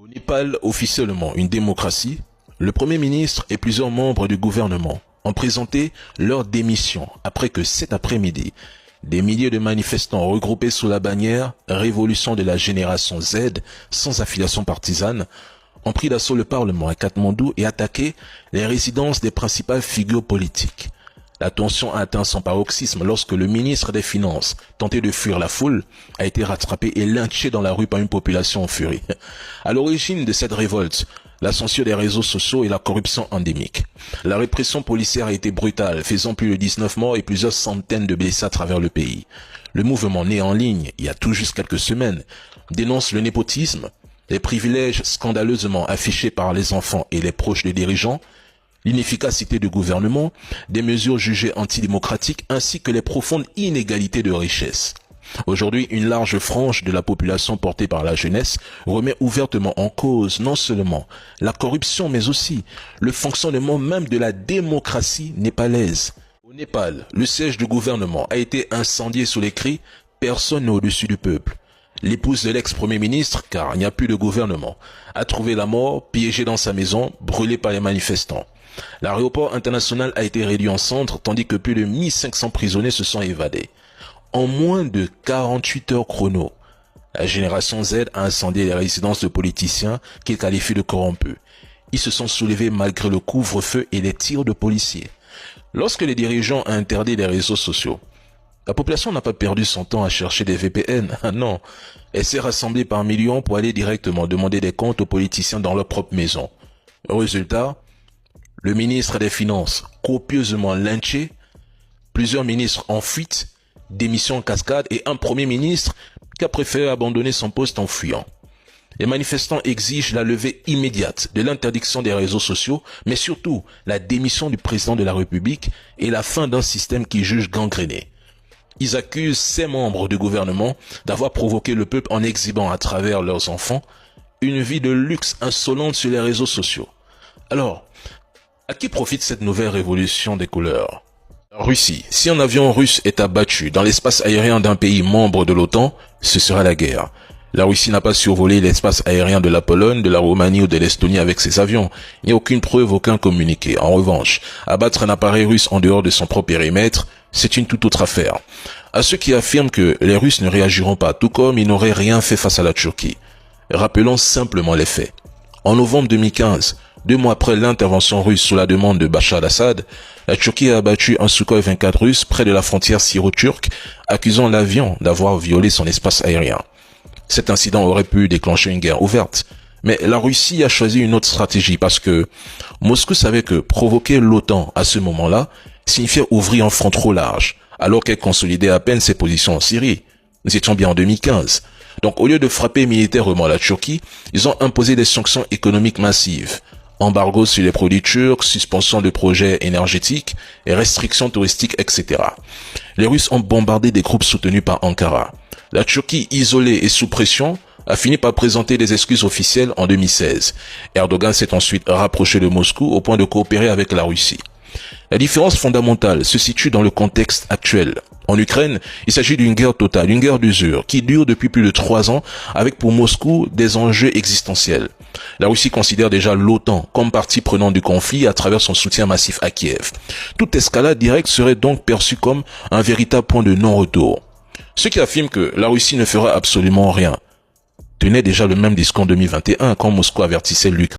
Au Népal, officiellement une démocratie, le Premier ministre et plusieurs membres du gouvernement ont présenté leur démission après que cet après-midi, des milliers de manifestants regroupés sous la bannière Révolution de la génération Z sans affiliation partisane ont pris d'assaut le Parlement à Katmandou et attaqué les résidences des principales figures politiques. La tension a atteint son paroxysme lorsque le ministre des Finances, tenté de fuir la foule, a été rattrapé et lynché dans la rue par une population en furie. À l'origine de cette révolte, la censure des réseaux sociaux et la corruption endémique. La répression policière a été brutale, faisant plus de 19 morts et plusieurs centaines de blessés à travers le pays. Le mouvement né en ligne, il y a tout juste quelques semaines, dénonce le népotisme, les privilèges scandaleusement affichés par les enfants et les proches des dirigeants, l'inefficacité du gouvernement, des mesures jugées antidémocratiques ainsi que les profondes inégalités de richesse. Aujourd'hui, une large frange de la population portée par la jeunesse remet ouvertement en cause non seulement la corruption mais aussi le fonctionnement même de la démocratie népalaise. Au Népal, le siège du gouvernement a été incendié sous les cris « Personne n'est au-dessus du peuple ». L'épouse de l'ex-premier ministre, car il n'y a plus de gouvernement, a trouvé la mort, piégée dans sa maison, brûlée par les manifestants. L'aéroport international a été réduit en cendres, tandis que plus de 1500 prisonniers se sont évadés. En moins de 48 heures chrono, la génération Z a incendié les résidences de politiciens qu'ils qualifient de corrompus. Ils se sont soulevés malgré le couvre-feu et les tirs de policiers. Lorsque les dirigeants ont interdit les réseaux sociaux, la population n'a pas perdu son temps à chercher des VPN. Ah non, elle s'est rassemblée par millions pour aller directement demander des comptes aux politiciens dans leur propre maison. Résultat, le ministre des Finances copieusement lynché, plusieurs ministres en fuite, démission en cascade et un premier ministre qui a préféré abandonner son poste en fuyant. Les manifestants exigent la levée immédiate de l'interdiction des réseaux sociaux, mais surtout la démission du président de la République et la fin d'un système qui juge gangréné. Ils accusent ces membres du gouvernement d'avoir provoqué le peuple en exhibant à travers leurs enfants une vie de luxe insolente sur les réseaux sociaux. Alors, à qui profite cette nouvelle révolution des couleurs? La Russie. Si un avion russe est abattu dans l'espace aérien d'un pays membre de l'OTAN, ce sera la guerre. La Russie n'a pas survolé l'espace aérien de la Pologne, de la Roumanie ou de l'Estonie avec ses avions. Il n'y a aucune preuve, aucun communiqué. En revanche, abattre un appareil russe en dehors de son propre périmètre, c'est une toute autre affaire. À ceux qui affirment que les Russes ne réagiront pas, tout comme ils n'auraient rien fait face à la Turquie. Rappelons simplement les faits. En novembre 2015, 2 mois après l'intervention russe sous la demande de Bachar al-Assad, la Turquie a abattu un Sukhoi 24 russe près de la frontière syro-turque, accusant l'avion d'avoir violé son espace aérien. Cet incident aurait pu déclencher une guerre ouverte. Mais la Russie a choisi une autre stratégie parce que Moscou savait que provoquer l'OTAN à ce moment-là signifiait ouvrir un front trop large, alors qu'elle consolidait à peine ses positions en Syrie. Nous étions bien en 2015. Donc au lieu de frapper militairement la Turquie, ils ont imposé des sanctions économiques massives. Embargo sur les produits turcs, suspension de projets énergétiques et restrictions touristiques, etc. Les Russes ont bombardé des groupes soutenus par Ankara. La Turquie, isolée et sous pression, a fini par présenter des excuses officielles en 2016. Erdogan s'est ensuite rapproché de Moscou au point de coopérer avec la Russie. La différence fondamentale se situe dans le contexte actuel. En Ukraine, il s'agit d'une guerre totale, une guerre d'usure, qui dure depuis plus de 3 ans, avec pour Moscou des enjeux existentiels. La Russie considère déjà l'OTAN comme partie prenante du conflit à travers son soutien massif à Kiev. Toute escalade directe serait donc perçue comme un véritable point de non-retour. Ceux qui affirment que la Russie ne fera absolument rien tenaient déjà le même discours en 2021 quand Moscou avertissait l'Ukraine.